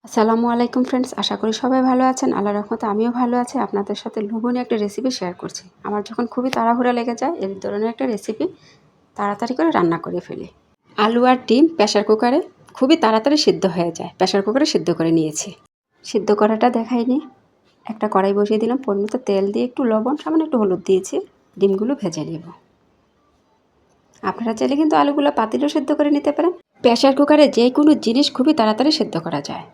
আসসালামু আলাইকুম ফ্রেন্ডস, আশা করি সবাই ভালো আছেন। আল্লাহর রহমতে আমিও ভালো আছি। আপনাদের সাথে লোভনীয় একটা রেসিপি শেয়ার করছি। আমার যখন খুবই তাড়াহুড়া লেগে যায়, এই ধরনের একটা রেসিপি তাড়াতাড়ি করে রান্না করে ফেলি। আলু আর ডিম প্রেশার কুকারে খুবই তাড়াতাড়ি সিদ্ধ হয়ে যায়। প্রেশার কুকারে সিদ্ধ করে নিয়েছি। সিদ্ধ করাটা দেখাইনি। একটা কড়াই বসিয়ে দিলাম, পরিমিত তেল দিয়ে একটু লবণ, সামান্য একটু হলুদ দিয়েছি। ডিমগুলো ভেজে নেব। আপনারা চাইলে কিন্তু আলুগুলো পাতিলেও সিদ্ধ করে নিতে পারেন। প্রেশার কুকারে যে কোনো জিনিস খুবই তাড়াতাড়ি সিদ্ধ করা যায়।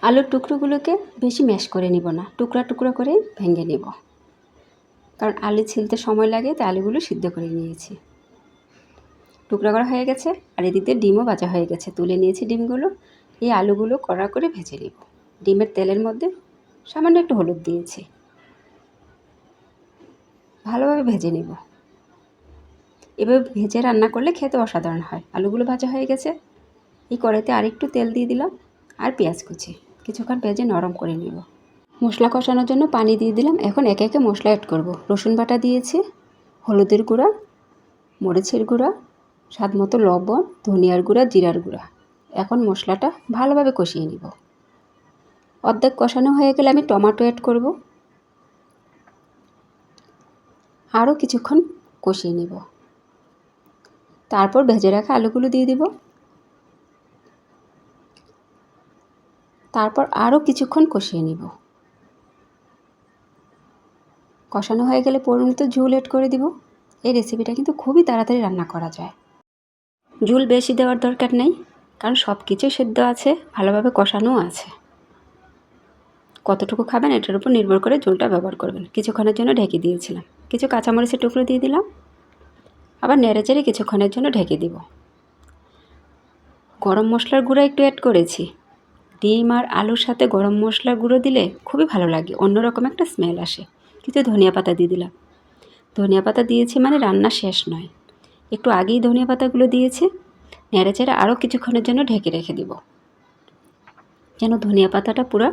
আলুর টুকরোগুলোকে বেশি ম্যাশ করে নিব না, টুকরা টুকরা করে ভেঙে নেব, কারণ আলু ছিলতে সময় লাগে, তাই আলুগুলো সিদ্ধ করে নিয়েছি। টুকরা করা হয়ে গেছে, আর এদিকে ডিমও ভাজা হয়ে গেছে। তুলে নিয়েছি ডিমগুলো। এই আলুগুলো কড়া করে ভেজে নেব। ডিমের তেলের মধ্যে সামান্য একটু হলুদ দিয়েছি, ভালোভাবে ভেজে নেব। এভাবে ভেজে রান্না করলে খেতে অসাধারণ হয়। আলুগুলো ভাজা হয়ে গেছে। এই কড়াইতে আরেকটু তেল দিয়ে দিলাম, আর পেঁয়াজ কুচি কিছুক্ষণ ভেজে নরম করে নেব। মশলা কষানোর জন্য পানি দিয়ে দিলাম। এখন একে একে মশলা অ্যাড করব। রসুন বাটা দিয়েছি, হলুদের গুঁড়া, মরিচের গুঁড়া, স্বাদ মতো লবণ, ধনিয়ার গুঁড়া, জিরার গুঁড়া। এখন মশলাটা ভালোভাবে কষিয়ে নিব। অর্ধেক কষানো হয়ে গেলে আমি টমেটো অ্যাড করব। আরও কিছুক্ষণ কষিয়ে নিব। তারপর ভেজে রাখা আলুগুলো দিয়ে দিব। তারপর আরও কিছুক্ষণ কষিয়ে নিব। কষানো হয়ে গেলে পরিমিত ঝোল অ্যাড করে দিব। এই রেসিপিটা কিন্তু খুবই তাড়াতাড়ি রান্না করা যায়। ঝোল বেশি দেওয়ার দরকার নেই, কারণ সব কিছু সেদ্ধ আছে, ভালোভাবে কষানোও আছে। কতটুকু খাবেন এটার উপর নির্ভর করে ঝোলটা ব্যবহার করবেন। কিছুক্ষণের জন্য ঢেকে দিয়েছিলাম। কিছু কাঁচামরিচের টুকরো দিয়ে দিলাম, আবার নেড়েচেড়ে কিছুক্ষণের জন্য ঢেকে দিব। গরম মশলার গুঁড়ো একটু অ্যাড করেছি। ডিম আর আলুর সাথে গরম মশলার গুঁড়ো দিলে খুবই ভালো লাগে, অন্যরকম একটা স্মেল আসে। কিছু ধনিয়া পাতা দিয়ে দিলাম। ধনিয়া পাতা দিয়েছি মানে রান্না শেষ নয়, একটু আগেই ধনিয়া পাতাগুলো দিয়েছি। নেড়েচেড়ে আরও কিছুক্ষণের জন্য ঢেকে রেখে দিব, যেন ধনিয়া পাতাটা পুরো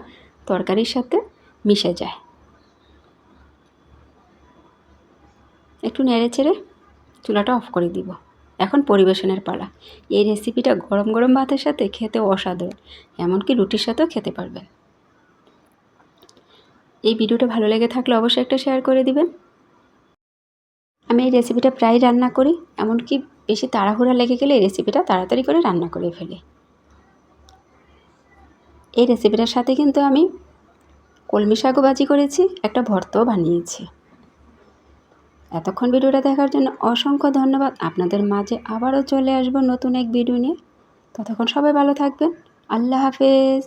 তরকারির সাথে মিশে যায়। একটু নেড়েচেড়ে চুলাটা অফ করে দিব। এখন পরিবেশনের পালা। এই রেসিপিটা গরম গরম ভাতের সাথে খেতে অসাধারণ, এমনকি রুটির সাথেও খেতে পারবেন। এই ভিডিওটা ভালো লেগে থাকলে অবশ্যই একটা শেয়ার করে দিবেন। আমি এই রেসিপিটা প্রায় রান্না করি, এমনকি বেশি তাড়াহুড়া লেগে গেলে এই রেসিপিটা তাড়াতাড়ি করে রান্না করে ফেলি। এই রেসিপিটার সাথে কিন্তু আমি কলমি শাকও ভাজি করেছি, একটা ভর্তাও বানিয়েছি। এতক্ষণ ভিডিওটা দেখার জন্য অসংখ্য ধন্যবাদ। আপনাদের মাঝে আবারও চলে আসবো নতুন এক ভিডিও নিয়ে। ততক্ষণ সবাই ভালো থাকবেন। আল্লাহ হাফেজ।